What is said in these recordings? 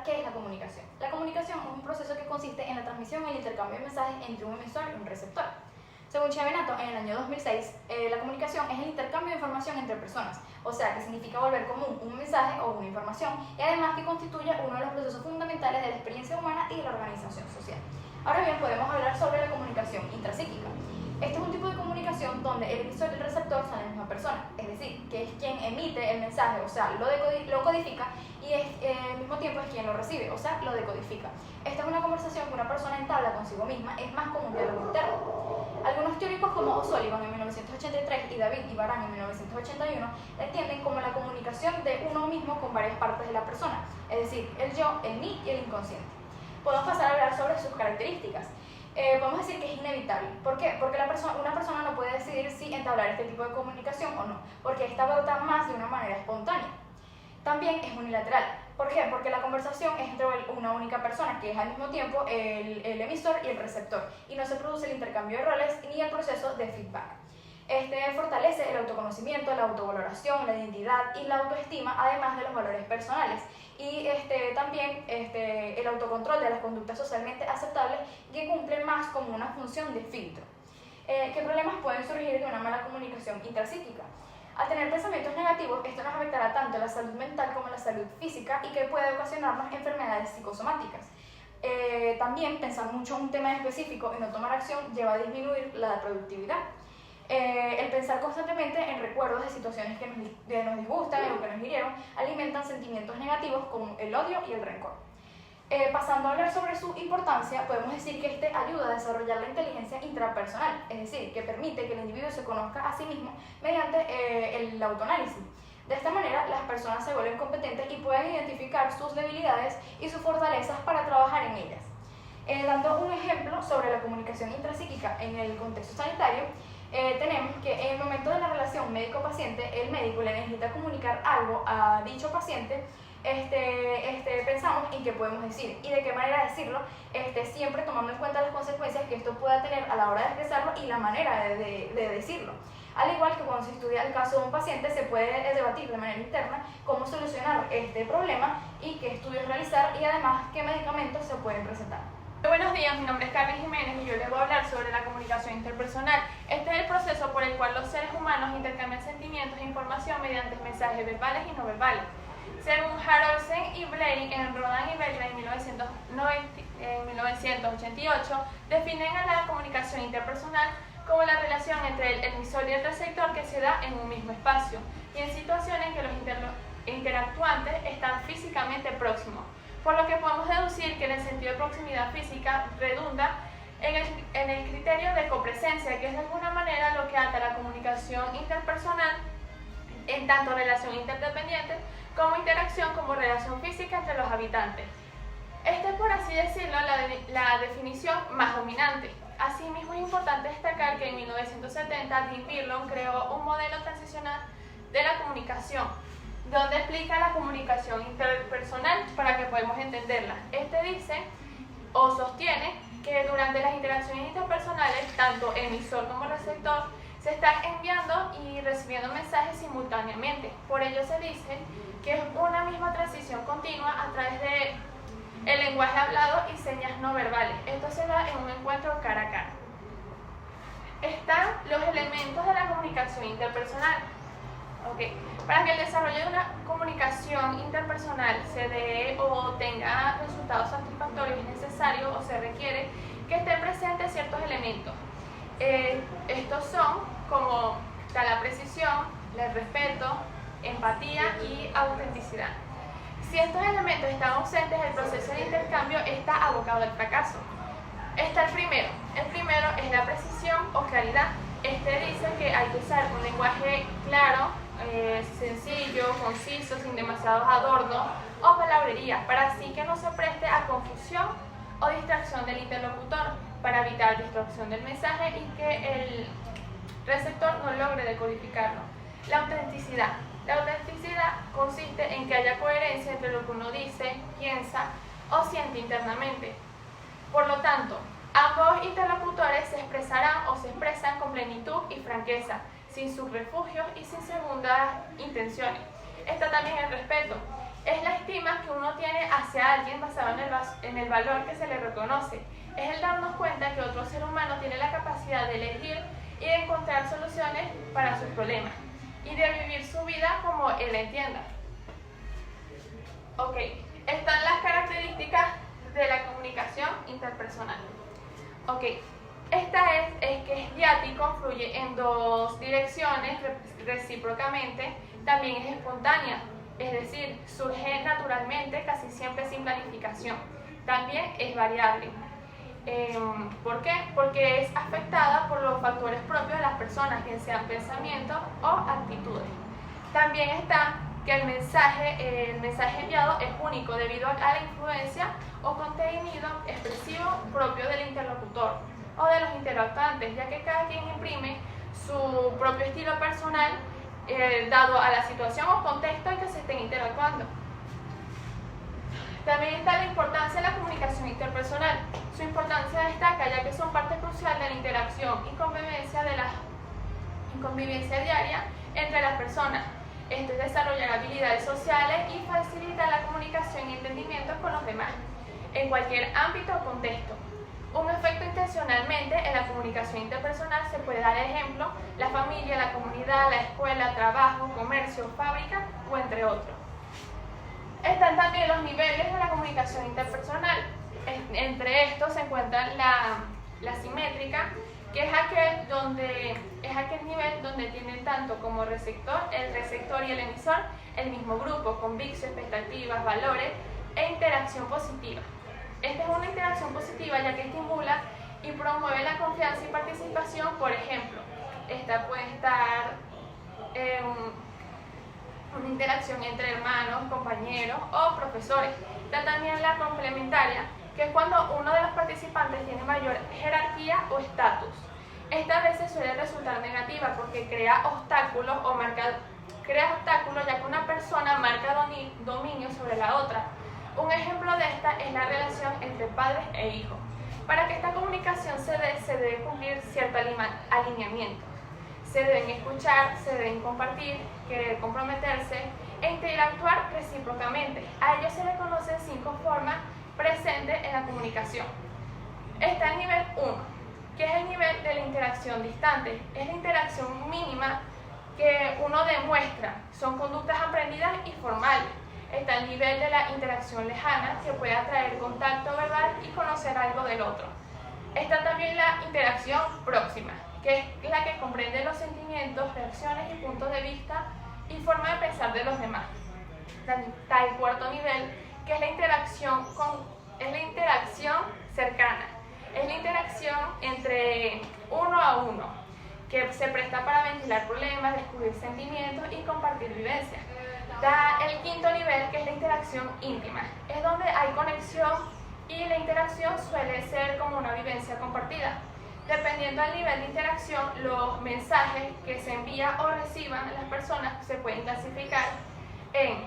¿qué es la comunicación? La comunicación es un proceso que consiste en la transmisión y el intercambio de mensajes entre un emisor y un receptor. Según Chiavenato, en el año 2006, la comunicación es el intercambio de información entre personas, o sea, que significa volver común un mensaje o una información, y además que constituye uno de los procesos fundamentales de la experiencia humana y de la organización social. Ahora bien, podemos hablar sobre la comunicación intrapsíquica. Este es un tipo de comunicación donde el emisor y el receptor son la misma persona, es decir, que es quien emite el mensaje, o sea, lo codifica, y al mismo tiempo es quien lo recibe, o sea, lo decodifica. Esta es una conversación que una persona entabla consigo misma, es más como un diálogo interno. Algunos teóricos como O'Sullivan en 1983 y David y Baran en 1981 la entienden como la comunicación de uno mismo con varias partes de la persona, es decir, el yo, el mí y el inconsciente. Podemos pasar a hablar sobre sus características. Podemos decir que es inevitable. ¿Por qué? Porque una persona no puede decidir si entablar este tipo de comunicación o no, porque esta brota más de una manera espontánea. También es unilateral. ¿Por qué? Porque la conversación es entre una única persona, que es al mismo tiempo el emisor y el receptor, y no se produce el intercambio de roles ni el proceso de feedback. Este fortalece el autoconocimiento, la autovaloración, la identidad y la autoestima, además de los valores personales. Y también el autocontrol de las conductas socialmente aceptables, que cumple más como una función de filtro. ¿Qué problemas pueden surgir de una mala comunicación intrapsíquica? Al tener pensamientos negativos, esto nos afectará tanto la salud mental como la salud física y que puede ocasionarnos enfermedades psicosomáticas. También pensar mucho en un tema específico y no tomar acción lleva a disminuir la productividad. El pensar constantemente en recuerdos de situaciones que nos disgustan o que nos hirieron alimentan sentimientos negativos como el odio y el rencor. Pasando a hablar sobre su importancia, podemos decir que este ayuda a desarrollar la inteligencia intrapersonal, es decir, que permite que el individuo se conozca a sí mismo mediante el autoanálisis. De esta manera, las personas se vuelven competentes y pueden identificar sus debilidades y sus fortalezas para trabajar en ellas. Dando un ejemplo sobre la comunicación intrapsíquica en el contexto sanitario, tenemos que en el momento de la relación médico-paciente, el médico le necesita comunicar algo a dicho paciente. Pensamos en qué podemos decir y de qué manera decirlo, siempre tomando en cuenta las consecuencias que esto pueda tener a la hora de expresarlo y la manera de decirlo. Al igual que cuando se estudia el caso de un paciente, se puede debatir de manera interna cómo solucionar este problema y qué estudios realizar y además qué medicamentos se pueden recetar. Buenos días, mi nombre es Carmen Jiménez y yo les voy a hablar sobre la comunicación interpersonal. Este es el proceso por el cual los seres humanos intercambian sentimientos e información mediante mensajes verbales y no verbales. Según Haroldsen y Blairy en Rodan y Belgrad en 1988, definen a la comunicación interpersonal como la relación entre el emisor y el receptor que se da en un mismo espacio y en situaciones en que los interactuantes están físicamente próximos, por lo que podemos deducir que en el sentido de proximidad física redunda en el criterio de copresencia, que es de alguna manera lo que ata la comunicación interpersonal en tanto relación interdependiente como interacción como relación física entre los habitantes. Esta es, por así decirlo, la definición más dominante. Asimismo, es importante destacar que en 1970 Dean Birlon creó un modelo transicional de la comunicación, donde explica la comunicación interpersonal para que podamos entenderla. Este dice o sostiene que durante las interacciones interpersonales, tanto emisor como receptor se están enviando y recibiendo mensajes simultáneamente. Por ello se dice que es una misma transición continua a través de el lenguaje hablado y señas no verbales. Esto se da en un encuentro cara a cara. Están los elementos de la comunicación interpersonal. Para que el desarrollo de una comunicación interpersonal se dé o tenga resultados satisfactorios, es necesario o se requiere que estén presentes ciertos elementos. Estos son como la precisión, el respeto, empatía y autenticidad. Si estos elementos están ausentes, el proceso de intercambio está abocado al fracaso. Está el primero. El primero es la precisión o claridad. Este dice que hay que usar un lenguaje claro, sencillo, conciso, sin demasiados adornos o palabrería, para así que no se preste a confusión o distracción del interlocutor, para evitar distracción del mensaje y que el receptor no logre decodificarlo. La autenticidad. La autenticidad consiste en que haya coherencia entre lo que uno dice, piensa o siente internamente. Por lo tanto, ambos interlocutores se expresarán o se expresan con plenitud y franqueza, sin subterfugios y sin segundas intenciones. Está también el respeto. Es la estima que uno tiene hacia alguien basado en el valor que se le reconoce. Es el darnos cuenta que otro ser humano tiene la capacidad de elegir y de encontrar soluciones para sus problemas y de vivir su vida como él entienda. Ok, están las características de la comunicación interpersonal. Ok, esta es que es diático, fluye en dos direcciones recíprocamente, también es espontánea, es decir, surge naturalmente, casi siempre sin planificación. También es variable. ¿Por qué? Porque es afectada por los factores propios de las personas, bien sean pensamientos o actitudes. También está que el mensaje enviado es único debido a la influencia o contenido expresivo propio del interlocutor o de los interactuantes, ya que cada quien imprime su propio estilo personal dado a la situación o contexto en que se estén interactuando. También está la importancia de la comunicación interpersonal. Su importancia destaca ya que son parte crucial de la interacción y convivencia diaria entre las personas. Esto es desarrollar habilidades sociales y facilitar la comunicación y entendimiento con los demás, en cualquier ámbito o contexto. Un efecto intencionalmente en la comunicación interpersonal se puede dar ejemplo, la familia, la comunidad, la escuela, trabajo, comercio, fábrica o entre otros. Están también los niveles de la comunicación interpersonal. Entre estos se encuentra la simétrica, que es aquel nivel donde tienen tanto como el receptor y el emisor el mismo grupo, convicción, expectativas, valores e interacción positiva. Esta es una interacción positiva ya que estimula y promueve la confianza y participación. Por ejemplo, esta puede estar una interacción entre hermanos, compañeros o profesores. Está también la complementaria, que es cuando uno de los participantes tiene mayor jerarquía o estatus. Esta a veces suele resultar negativa porque crea obstáculos ya que una persona marca dominio sobre la otra. Un ejemplo de esta es la relación entre padres e hijos. Para que esta comunicación se debe cumplir ciertos alineamientos. Se deben escuchar, se deben compartir, querer comprometerse e interactuar recíprocamente. A ello se le conocen 5 formas presentes en la comunicación. Está el nivel 1, que es el nivel de la interacción distante. Es la interacción mínima que uno demuestra. Son conductas aprendidas y formales. Está el nivel de la interacción lejana, que puede atraer contacto verbal y conocer algo del otro. Está también la interacción próxima, que es la que comprende los sentimientos, reacciones y puntos de vista y forma de pensar de los demás. Está el cuarto nivel, que es la interacción cercana. Es la interacción entre uno a uno, que se presta para ventilar problemas, descubrir sentimientos y compartir vivencias. Está el quinto nivel, que es la interacción íntima. Es donde hay conexión y la interacción suele ser como una vivencia compartida. Dependiendo del nivel de interacción, los mensajes que se envían o reciban las personas se pueden clasificar en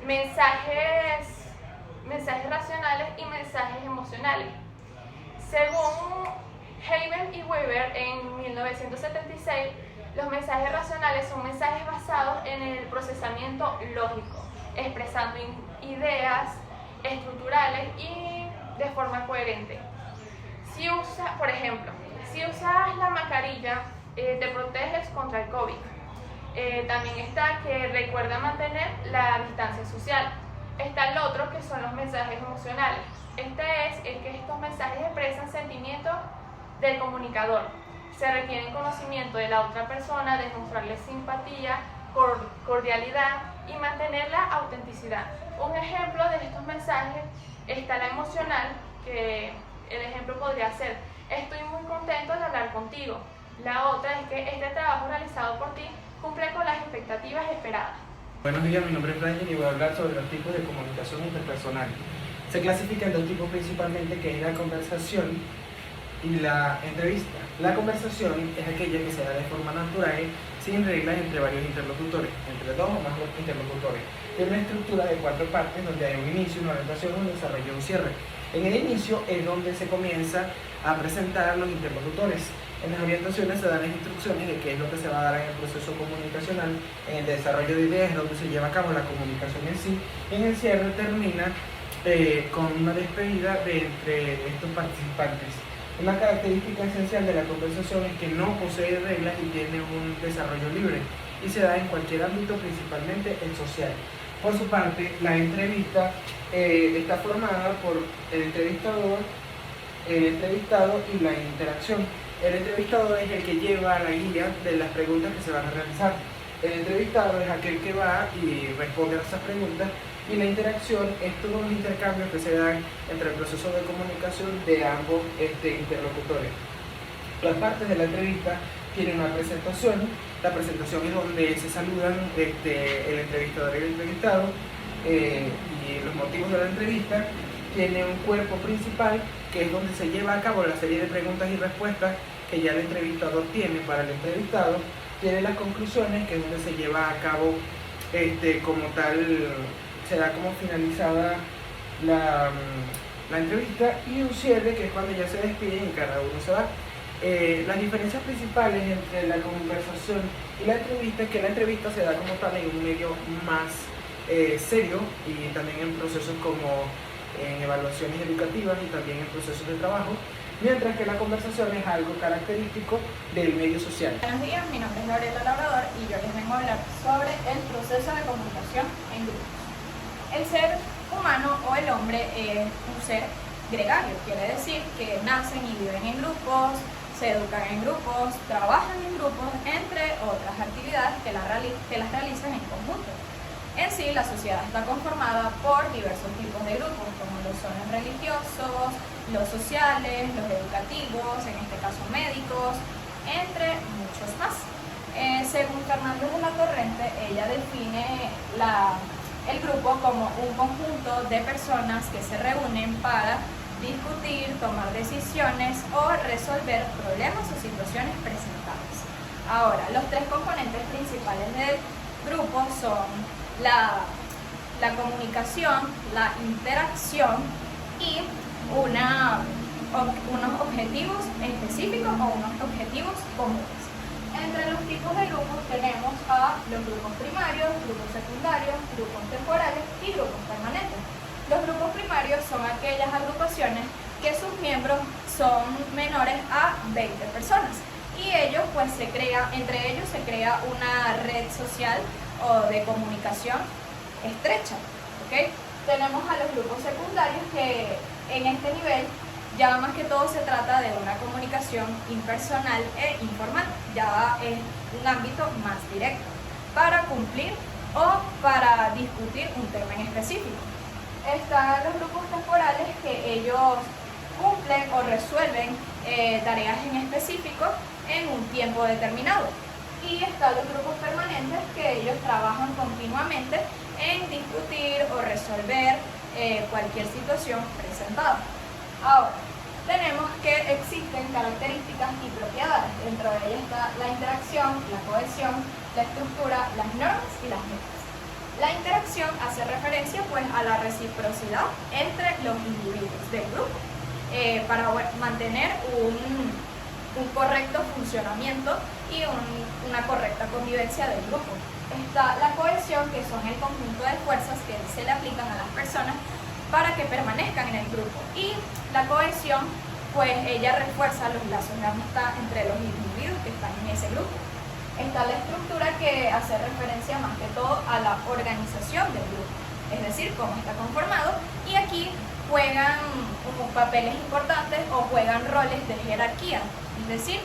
mensajes racionales y mensajes emocionales. Según Haven y Weber, en 1976, los mensajes racionales son mensajes basados en el procesamiento lógico, expresando ideas estructurales y de forma coherente. Por ejemplo, si usas la mascarilla, te proteges contra el COVID. También está que recuerda mantener la distancia social. Está el otro, que son los mensajes emocionales. Este es el que estos mensajes expresan sentimientos del comunicador. Se requiere conocimiento de la otra persona, demostrarle simpatía, cordialidad y mantener la autenticidad. Un ejemplo de estos mensajes está la emocional, que el ejemplo podría ser: estoy muy contento de hablar contigo. La otra es que este trabajo realizado por ti cumple con las expectativas esperadas. Buenos días, mi nombre es Brian y voy a hablar sobre los tipos de comunicación interpersonal. Se clasifican dos tipos principalmente, que es la conversación y la entrevista. La conversación es aquella que se da de forma natural, sin reglas, entre varios interlocutores, entre 2 o más interlocutores. Tiene una estructura de 4 partes, donde hay un inicio, una orientación, un desarrollo y un cierre. En el inicio es donde se comienza a presentar los interlocutores. En las orientaciones se dan las instrucciones de qué es lo que se va a dar en el proceso comunicacional, en el desarrollo de ideas, donde se lleva a cabo la comunicación en sí, y en el cierre termina con una despedida de entre estos participantes. Una característica esencial de la conversación es que no posee reglas y tiene un desarrollo libre, y se da en cualquier ámbito, principalmente el social. Por su parte, la entrevista está formada por el entrevistador, el entrevistado y la interacción. El entrevistador es el que lleva la guía de las preguntas que se van a realizar. El entrevistado es aquel que va y responde a esas preguntas, y la interacción es todos los intercambios que se dan entre el proceso de comunicación de ambos interlocutores. Las partes de la entrevista tienen una presentación. La presentación es donde se saludan el entrevistador y el entrevistado y los motivos de la entrevista. Tiene un cuerpo principal, que es donde se lleva a cabo la serie de preguntas y respuestas que ya el entrevistador tiene para el entrevistado. Tiene las conclusiones, que es donde se lleva a cabo como tal, se da como finalizada la entrevista, y un cierre, que es cuando ya se despiden y cada uno se va. Las diferencias principales entre la conversación y la entrevista es que la entrevista se da como tal en un medio más serio, y también en procesos como en evaluaciones educativas y también en procesos de trabajo, mientras que la conversación es algo característico del medio social. Buenos días, mi nombre es Gabriela Labrador y yo les vengo a hablar sobre el proceso de comunicación en grupos. El ser humano o el hombre es un ser gregario, quiere decir que nacen y viven en grupos, se educan en grupos, trabajan en grupos, entre otras actividades que las realizan en conjunto. En sí, la sociedad está conformada por diversos tipos de grupos, como lo son los religiosos, los sociales, los educativos, en este caso médicos, entre muchos más. Según Fernández de la Torrente, ella define el grupo como un conjunto de personas que se reúnen para discutir, tomar decisiones o resolver problemas o situaciones presentadas. Ahora, los tres componentes principales del grupo son la comunicación, la interacción y unos objetivos específicos o unos objetivos comunes. Entre los tipos de grupos tenemos a los grupos primarios, grupos secundarios, grupos temporales y grupos permanentes. Los grupos primarios son aquellas agrupaciones que sus miembros son menores a 20 personas, y ellos entre ellos se crea una red social o de comunicación estrecha. ¿Okay? Tenemos a los grupos secundarios, que en este nivel ya más que todo se trata de una comunicación impersonal e informal, ya es un ámbito más directo, para cumplir o para discutir un tema en específico. Están los grupos temporales, que ellos cumplen o resuelven tareas en específico en un tiempo determinado. Y están los grupos permanentes, que ellos trabajan continuamente en discutir o resolver cualquier situación presentada. Ahora, tenemos que existen características y propiedades. Dentro de ellas está la interacción, la cohesión, la estructura, las normas y las metas. La interacción hace referencia a la reciprocidad entre los individuos del grupo para mantener un correcto funcionamiento y una correcta convivencia del grupo. Está la cohesión, que son el conjunto de fuerzas que se le aplican a las personas para que permanezcan en el grupo. Y la cohesión, ella refuerza los lazos de amistad entre los individuos que están en ese grupo. Está la estructura, que hace referencia más que todo a la organización del grupo, es decir, cómo está conformado, y aquí juegan papeles importantes o juegan roles de jerarquía, es decir,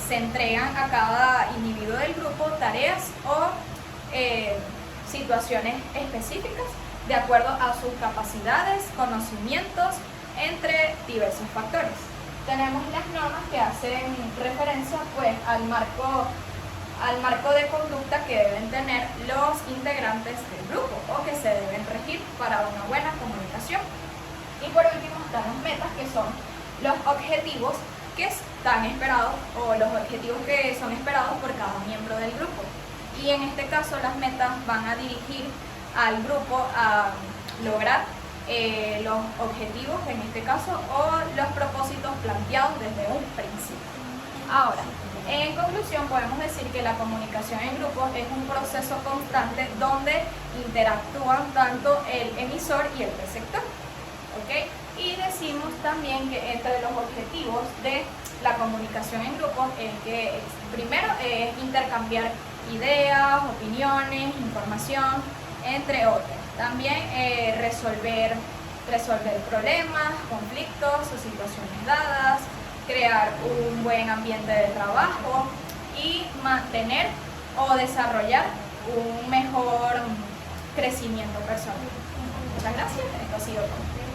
se entregan a cada individuo del grupo tareas o situaciones específicas de acuerdo a sus capacidades, conocimientos, entre diversos factores. Tenemos las normas, que hacen referencia al marco de conducta que deben tener los integrantes del grupo o que se deben regir para una buena comunicación. Y por último están las metas, que son los objetivos que están esperados o los objetivos que son esperados por cada miembro del grupo. Y en este caso las metas van a dirigir al grupo a lograr los objetivos, en este caso, o los propósitos planteados desde un principio. Ahora, en conclusión, podemos decir que la comunicación en grupos es un proceso constante donde interactúan tanto el emisor y el receptor. ¿Ok? Y decimos también que entre los objetivos de la comunicación en grupos es que primero es intercambiar ideas, opiniones, información, entre otros. También resolver problemas, conflictos o situaciones dadas, crear un buen ambiente de trabajo y mantener o desarrollar un mejor crecimiento personal. Muchas gracias. Esto ha sido todo.